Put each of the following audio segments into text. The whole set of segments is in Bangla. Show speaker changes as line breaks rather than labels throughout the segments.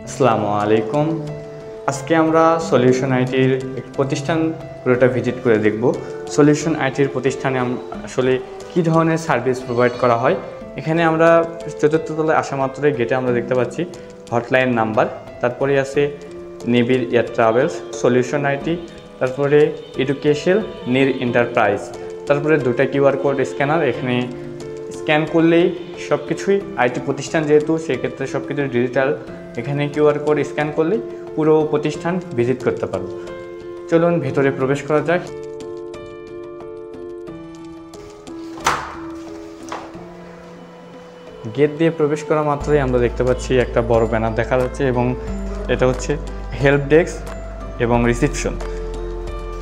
আসসালামু আলাইকুম। আজকে আমরা সলিউশন আইটির প্রতিষ্ঠান পুরোটা ভিজিট করে দেখব। সলিউশন আইটির প্রতিষ্ঠানে আসলে কী ধরনের সার্ভিস প্রোভাইড করা হয়। এখানে আমরা চতুর্থ তলায় আসা মাত্রই গেটে আমরা দেখতে পাচ্ছি হটলাইন নাম্বার, তারপরে আছে নিবিড় এয়ার ট্রাভেলস, সলিউশন আইটি, তারপরে এডুকেশন, নির এন্টারপ্রাইজ, তারপরে দুটা কিউআর কোড স্ক্যানার। এখানে স্ক্যান করলেই সব কিছুই আইটি প্রতিষ্ঠান যেহেতু সেক্ষেত্রে সব কিছু ডিজিটাল। এখানে কিউআর কোড স্ক্যান করলেই পুরো প্রতিষ্ঠান ভিজিট করতে পারবো। চলুন ভেতরে প্রবেশ করা যাক। গেট দিয়ে প্রবেশ করা মাত্রই আমরা দেখতে পাচ্ছি একটা বড় ব্যানার দেখা যাচ্ছে এবং এটা হচ্ছে হেল্প ডেস্ক এবং রিসিপশন।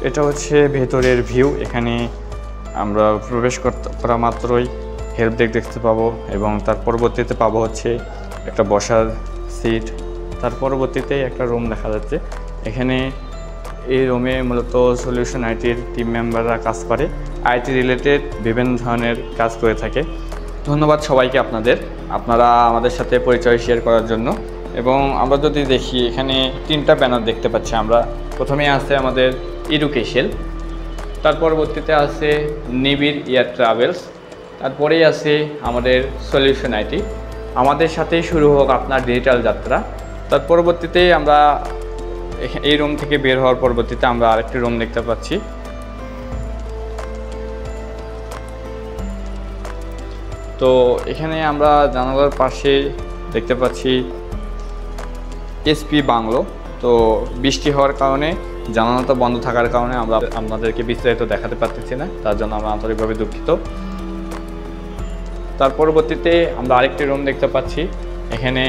এটা হচ্ছে ভেতরের ভিউ। এখানে আমরা প্রবেশ করা মাত্রই হেল্প ডেস্ক দেখতে পাবো এবং তার পরবর্তীতে পাবো হচ্ছে একটা বসার সিট। তার পরবর্তীতে একটা রুম দেখা যাচ্ছে। এখানে এই রুমে মূলত সলিউশন আইটির টিম মেম্বাররা কাজ করে, আইটি রিলেটেড বিভিন্ন ধরনের কাজ করে থাকে। ধন্যবাদ সবাইকে আপনারা আমাদের সাথে পরিচয় শেয়ার করার জন্য। এবং আমরা যদি দেখি এখানে তিনটা ব্যানার দেখতে পাচ্ছি আমরা। প্রথমে আছে আমাদের এডুকেশন, তার পরবর্তীতে আছে নিবিড় এয়ার ট্রাভেলস, তারপরেই আছে আমাদের সলিউশন আইটি। আমাদের সাথেই শুরু হোক আপনার ডিজিটাল যাত্রা। তার পরবর্তীতে আমরা এই রুম থেকে বের হওয়ার পরবর্তীতে আমরা আরেকটি রুম দেখতে পাচ্ছি। তো এখানে আমরা জানালার পাশে দেখতে পাচ্ছি এসপি বাংলো। তো বৃষ্টি হওয়ার কারণে জানালাটা বন্ধ থাকার কারণে আমরা আপনাদেরকে বিস্তারিত দেখাতে পারতেছি না, তার জন্য আমরা আন্তরিকভাবে দুঃখিত। তার পরবর্তীতে আমরা আরেকটি রুম দেখতে পাচ্ছি। এখানে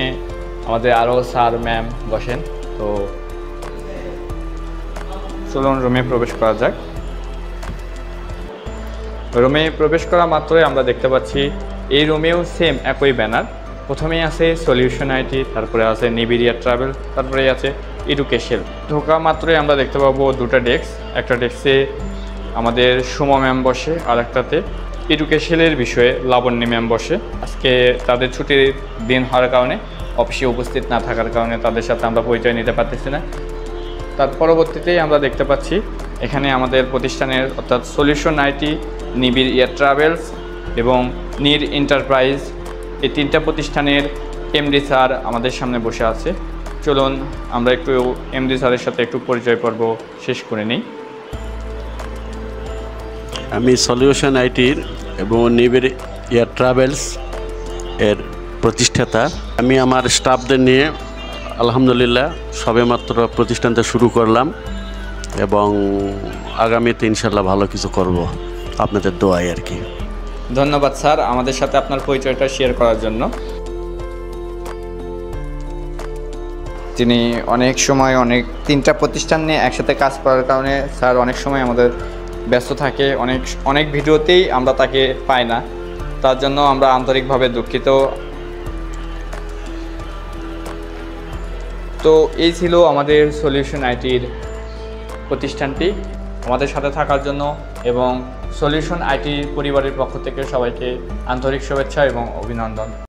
আমাদের আরও স্যার ম্যাম বসেন। তো চলুন রুমে প্রবেশ করা যাক। রুমে প্রবেশ করা মাত্রই আমরা দেখতে পাচ্ছি এই রুমেও সেম একই ব্যানার। প্রথমেই আছে সলিউশন আইটি, তারপরে আছে নিবিড় এয়ার ট্রাভেল, তারপরে আছে এডুকেশন। ঢোকা মাত্রই আমরা দেখতে পাবো দুটা ডেস্ক। একটা ডেস্কে আমাদের সুমা ম্যাম বসে, আর একটাতে এডুকেশনের বিষয়ে লাবণ্য ম্যাম বসে। আজকে তাদের ছুটির দিন হওয়ার কারণে অফিসে উপস্থিত না থাকার কারণে তাদের সাথে আমরা পরিচয় নিতে পারতেছি না। তার পরবর্তীতেই আমরা দেখতে পাচ্ছি এখানে আমাদের প্রতিষ্ঠানের অর্থাৎ সলিউশন আইটি, নিবিড় এয়ার ট্রাভেলস এবং নির এন্টারপ্রাইজ, এই তিনটা প্রতিষ্ঠানের এমডি স্যার আমাদের সামনে বসে আছে। চলুন আমরা একটু এমডি স্যারের সাথে একটু পরিচয় পর্ব শেষ করে নিই।
আমি সলিউশন আইটির এবং নিবিড় এয়ার ট্রাভেলস এর প্রতিষ্ঠাতা। আমি আমার স্টাফদের নিয়ে আলহামদুলিল্লাহ সবেমাত্র প্রতিষ্ঠানটা শুরু করলাম এবং আগামীতে ইনশাল্লাহ ভালো কিছু করব, আপনাদের দোয়ায় আর কি।
ধন্যবাদ স্যার আমাদের সাথে আপনার পরিচয়টা শেয়ার করার জন্য। তিনি অনেক সময় তিনটা প্রতিষ্ঠান নিয়ে একসাথে কাজ করার কারণে স্যার অনেক সময় আমাদের ব্যস্ত থাকে, অনেক ভিডিওতেই আমরা তাকে পাই না, তার জন্য আমরা আন্তরিকভাবে দুঃখিত। তো এই ছিল আমাদের সলিউশন আইটির প্রতিষ্ঠানটি। আমাদের সাথে থাকার জন্য এবং সলিউশন আইটি পরিবারের পক্ষ থেকে সবাইকে আন্তরিক শুভেচ্ছা এবং অভিনন্দন।